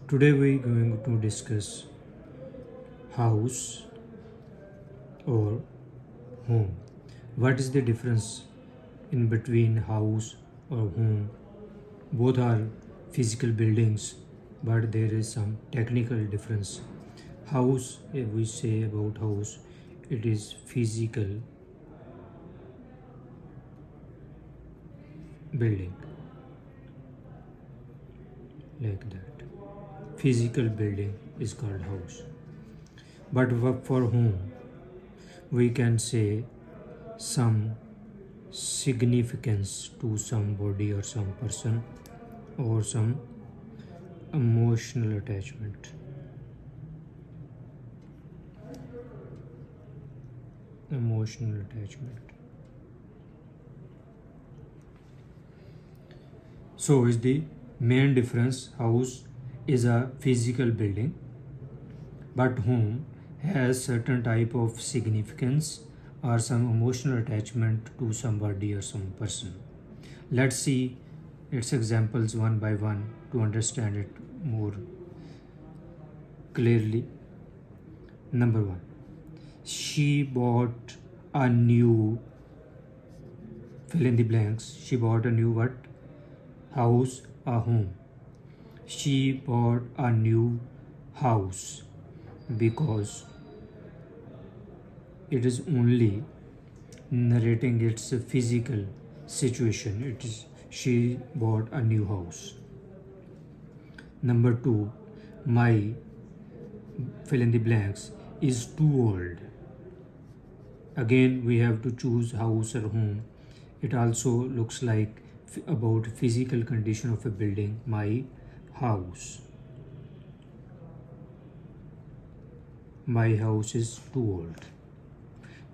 Today we are going to discuss house or home. What is the difference in between house or home? Both are physical buildings, but there is some technical difference. House, if we say about house, it is physical building, like that. Physical building is called house. But for home, we can say some significance to somebody or some person or some emotional attachment. Emotional attachment. So is the main difference. House is a physical building, but home has certain type of significance or some emotional attachment to somebody or some person. Let's see its examples one by one to understand it more clearly. Number one, she bought a new, fill in the blanks. She bought a new what? House, a home. She bought a new house because it is only narrating its physical situation. It is she bought a new house. Number two, my, fill in the blanks, is too old. Again, we have to choose house or home. It also looks like about physical condition of a building. My house. My house is too old.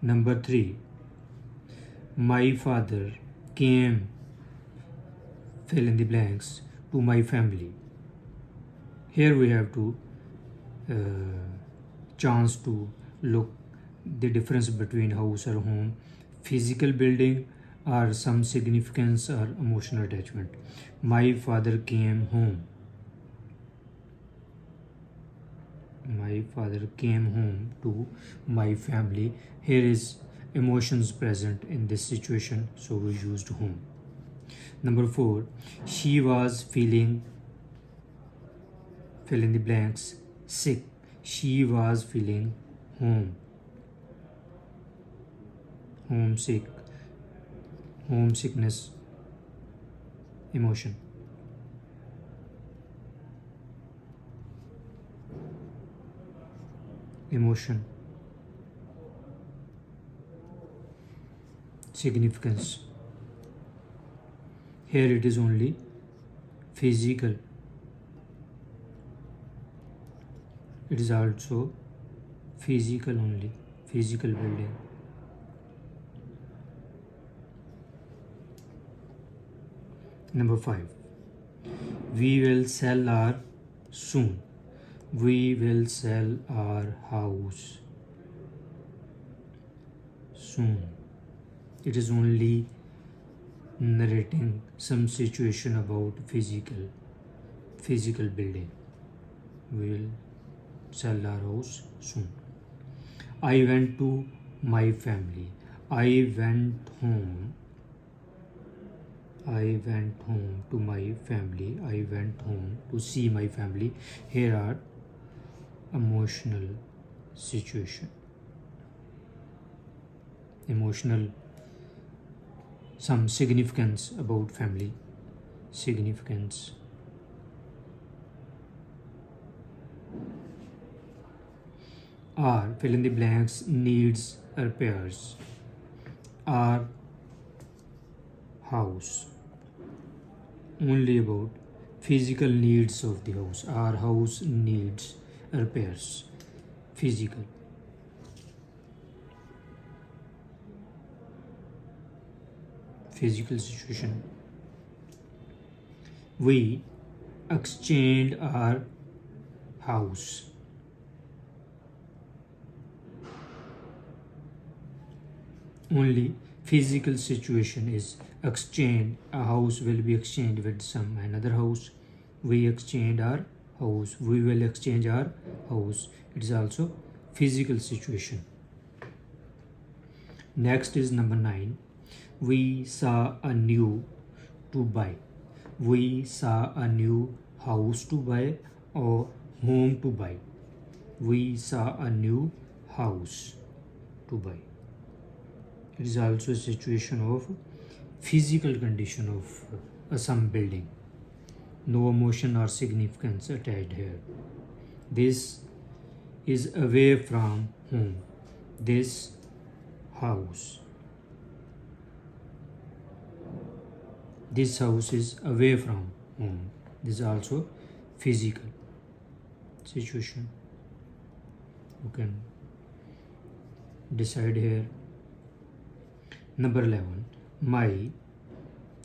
Number three, my father came, fill in the blanks, to my family. Here we have to chance to look the difference between house or home, physical building or some significance or emotional attachment. My father came home. My father came home to my family. Here is emotions present in this situation, so we used home. Number four, she was feeling, fill in the blanks, sick. She was feeling homesick, homesickness, emotion. Emotion, significance. Here it is only physical. It is also physical only, physical building. Number five, we will sell our soon. We will sell our house soon. It is only narrating some situation about physical building. We will sell our house soon. I went to my family. I went home. I went home to my family. I went home to see my family. Here are emotional situation. Emotional, some significance about family. Significance. Our, fill in the blanks, needs repairs. Our house. Only about physical needs of the house. Our house needs repairs. Physical. Physical situation. We exchanged our house. Only physical situation is exchange. A house will be exchanged with some another house. We exchange our house. We will exchange our house. It is also physical situation. Next is number 9. We saw a new to buy. We saw a new house to buy or home to buy. We saw a new house to buy. It is also a situation of physical condition of some building. No emotion or significance attached here. This is away from home. This house. This house is away from home. This is also physical situation. You can decide here. Number 11. My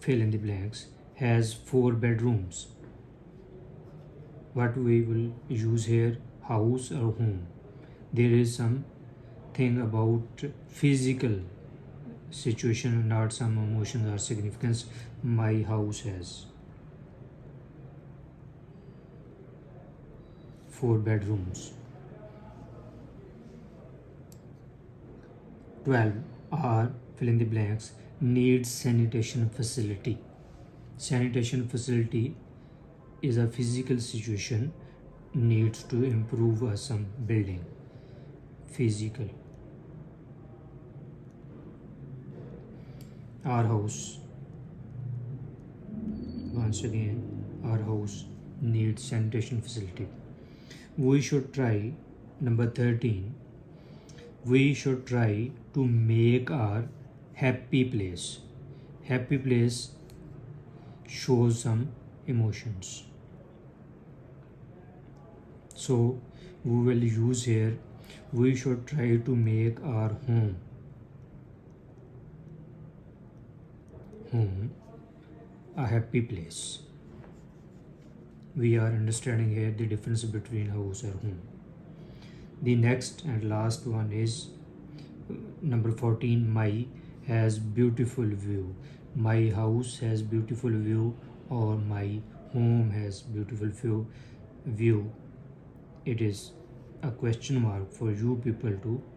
fill in the blanks has 4 bedrooms. What we will use here, house or home. There is something about physical situation, not some emotions or significance. My house has 4 bedrooms. 12. Our fill in the blanks needs sanitation facility. Sanitation facility is a physical situation, needs to improve some building. Physical. Our house. Once again, our house needs sanitation facility. We should try, number 13, we should try to make our happy place. Happy place shows some emotions. So we will use here, we should try to make our home a happy place. We are understanding here the difference between house or home. The next and last one is number 14. My has beautiful view. My house has beautiful view or my home has beautiful view. It is a question mark for you people to